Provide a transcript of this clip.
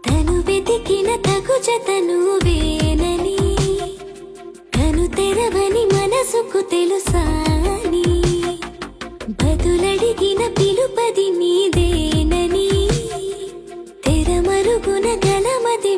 తను వెతికిన తగు జత నువ్వేనని, తను తెరవని మనసుకు తెలుసాని, బదులడిగిన పిలుపది నీదేనని, తెరమరుగున గలమది